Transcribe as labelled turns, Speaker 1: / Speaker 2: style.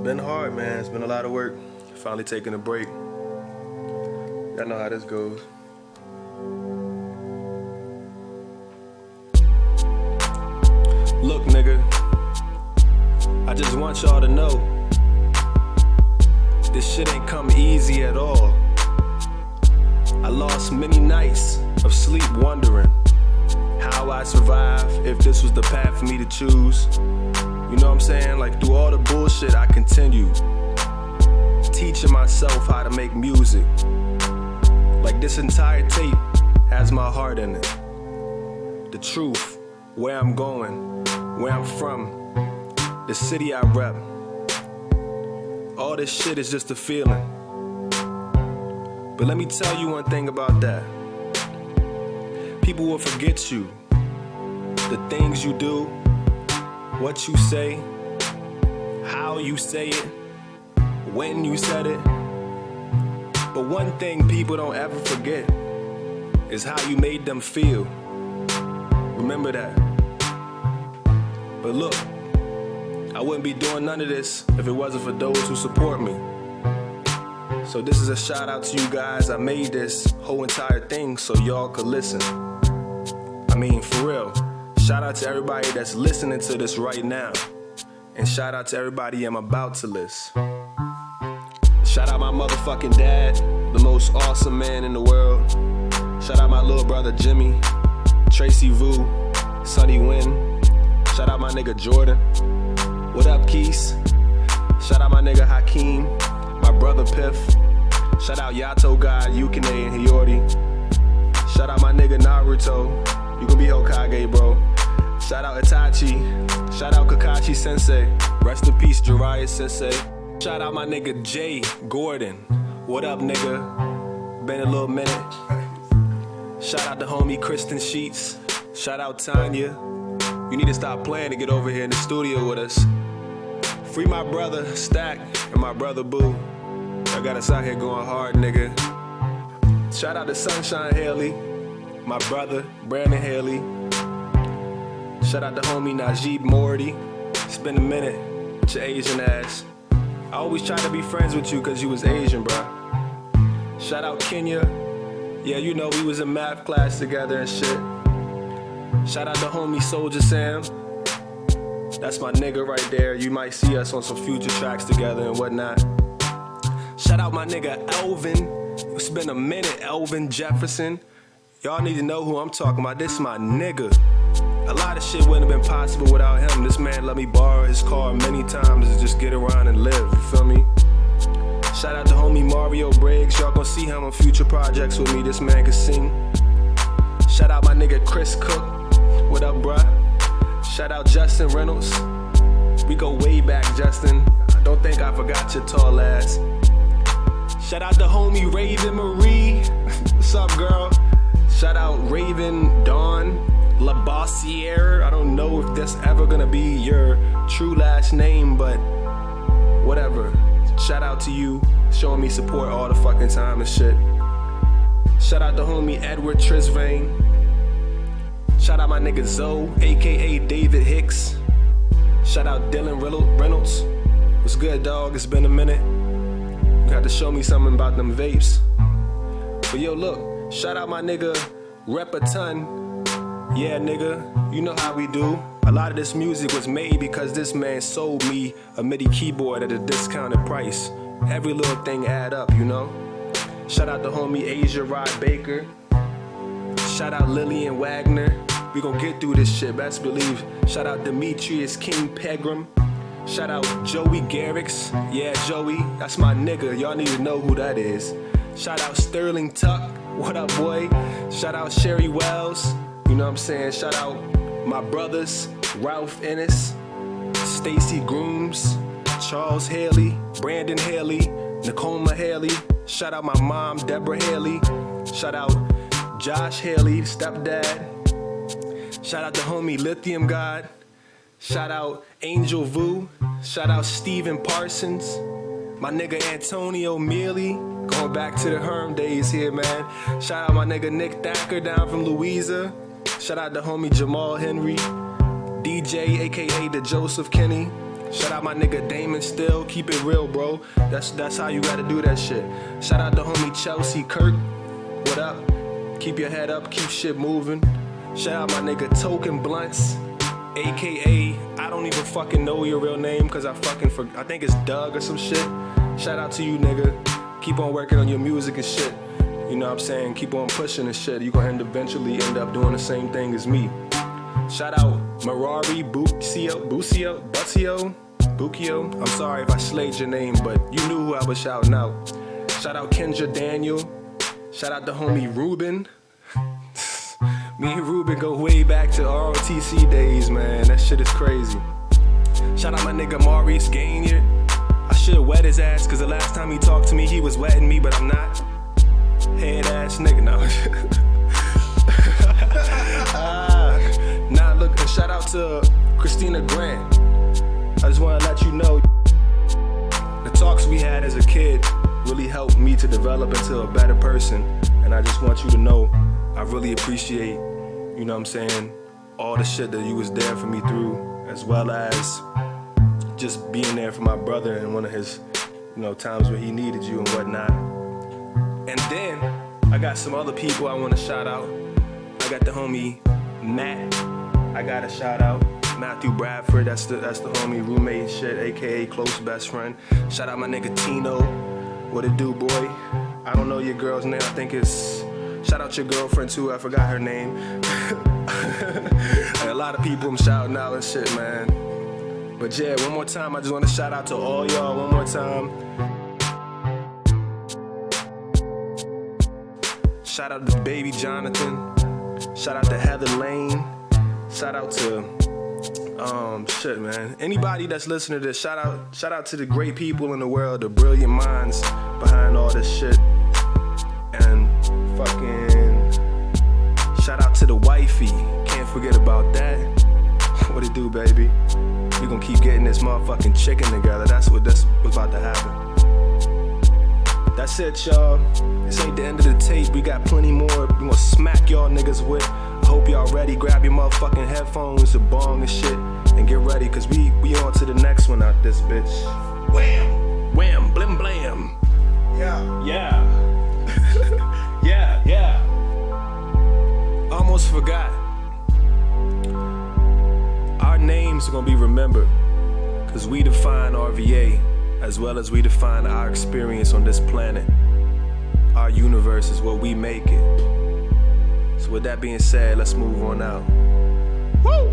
Speaker 1: been hard, man. It's been a lot of work. Finally taking a break. Y'all know how this goes. Look, nigga, I just want y'all to know this shit ain't come easy at all. I lost many nights of sleep wondering how I'd survive if this was the path for me to choose. You know what I'm saying? Like, through all the bullshit, I continued teaching myself how to make music. Like, this entire tape has my heart in it. The truth, where I'm going, where I'm from, the city I rep. All this shit is just a feeling. But let me tell you one thing about that. People will forget you, the things you do, what you say, how you say it, when you said it. But one thing people don't ever forget is how you made them feel. Remember that. But look, I wouldn't be doing none of this if it wasn't for those who support me. So this is a shout out to you guys. I made this whole entire thing so y'all could listen. I mean, for real. Shout out to everybody that's listening to this right now. And shout out to everybody I'm about to list. Shout out my motherfucking dad, the most awesome man in the world. Shout out my little brother Jimmy, Tracy Vu, Sonny Wynn. Shout out my nigga Jordan. What up, Keys? Shout out my nigga Hakeem, my brother Piff. Shout out Yato God, Yukine, and Hiyori. Shout out my nigga Naruto. You gon' be Hokage, bro. Shout out Itachi. Shout out Kakashi Sensei. Rest in peace, Jiraiya Sensei. Shout out my nigga Jay Gordon. What up, nigga? Been a little minute. Shout out the homie Kristen Sheets. Shout out Tanya. You need to stop playing to get over here in the studio with us. Free my brother Stack and my brother Boo. I got us out here going hard, nigga. Shout out to Sunshine Haley, my brother Brandon Haley. Shout out to homie Najib Morty. It's been a minute with your Asian ass. I always try to be friends with you cause you was Asian, bruh. Shout out Kenya. Yeah, you know we was in math class together and shit. Shout out to homie Soldier Sam. That's my nigga right there. You might see us on some future tracks together and whatnot. Shout out my nigga Elvin. It's been a minute, Elvin Jefferson. Y'all need to know who I'm talking about. This is my nigga. A lot of shit wouldn't have been possible without him. This man let me borrow his car many times to just get around and live, you feel me? Shout out to homie Mario Briggs. Y'all gonna see him on future projects with me. This man can sing. Shout out my nigga Chris Cook. What up, bruh? Shout out Justin Reynolds. We go way back, Justin. I don't think I forgot your tall ass. Shout out to homie Raven Marie. What's up, girl? Shout out Raven Dawn Labossiere. I don't know if that's ever gonna be your true last name, but whatever. Shout out to you, showing me support all the fucking time and shit. Shout out to homie Edward Trisvane. Shout out my nigga Zoe, aka David Hicks. Shout out Dylan Reynolds. What's good, dog? It's been a minute. You had to show me something about them vapes. But yo, look, shout out my nigga Rep a Ton. Yeah, nigga, you know how we do. A lot of this music was made because this man sold me a MIDI keyboard at a discounted price. Every little thing add up, you know? Shout out to homie Asia Rod Baker. Shout out Lillian Wagner. We gon' get through this shit, best believe. Shout out Demetrius King Pegram. Shout out Joey Garrix. Yeah, Joey, that's my nigga. Y'all need to know who that is. Shout out Sterling Tuck. What up, boy? Shout out Sherry Wells. You know what I'm saying? Shout out my brothers, Ralph Ennis, Stacy Grooms, Charles Haley, Brandon Haley, Nakoma Haley. Shout out my mom, Deborah Haley. Shout out Josh Haley, stepdad. Shout out the homie Lithium God. Shout out Angel Vu. Shout out Steven Parsons. My nigga Antonio Mealy. Going back to the Herm days here, man. Shout out my nigga Nick Thacker down from Louisa. Shout out the homie Jamal Henry. DJ, aka the Joseph Kenny. Shout out my nigga Damon Still, keep it real, bro. That's how you gotta do that shit. Shout out the homie Chelsea Kirk, what up? Keep your head up, keep shit moving. Shout out my nigga Token Blunts, AKA, I don't even fucking know your real name, cause I think it's Doug or some shit. Shout out to you, nigga. Keep on working on your music and shit. You know what I'm saying? Keep on pushing and shit. You gonna eventually end up doing the same thing as me. Shout out Marari Bukio. I'm sorry if I slayed your name, but you knew who I was shouting out. Shout out Kendra Daniel. Shout out the homie Ruben. Me and Ruben go way back to ROTC days, man. That shit is crazy. Shout out my nigga Maurice Gainier. I should wet his ass, cause the last time he talked to me, he was wetting me, but I'm not. Head ass nigga, no. Nah, look, and shout out to Christina Grant. I just wanna let you know, the talks we had as a kid really helped me to develop into a better person. And I just want you to know, I really appreciate, you know what I'm saying, all the shit that you was there for me through, as well as just being there for my brother in one of his, you know, times where he needed you and whatnot. And then I got some other people I want to shout out. I got the homie Matt. I got a shout out Matthew Bradford. That's the homie roommate shit, aka close best friend. Shout out my nigga Tino. What it do, boy? I don't know your girl's name. I think it's. Shout out your girlfriend too. I forgot her name. A lot of people I'm shouting out and shit, man. But yeah, one more time, I just want to shout out to all y'all one more time. Shout out to Baby Jonathan. Shout out to Heather Lane. Shout out to, shit, man. Anybody that's listening to this, shout out to the great people in the world, the brilliant minds behind all this shit. And fucking shout out to the wifey. Can't forget about that. What it do, baby? We gonna keep getting this motherfucking chicken together. That's what's about to happen. That's it, y'all. This ain't the end of the tape. We got plenty more. We gonna smack y'all niggas with. I hope y'all ready. Grab your motherfucking headphones, the bong and shit, and get ready, cause we on to the next one out this bitch. Wham! Wham! Blim blam! Yeah. Yeah. Yeah. Almost forgot. Our names are gonna be remembered, cause we define RVA, as well as we define our experience on this planet. Our universe is what we make it. So with that being said, let's move on out. Woo!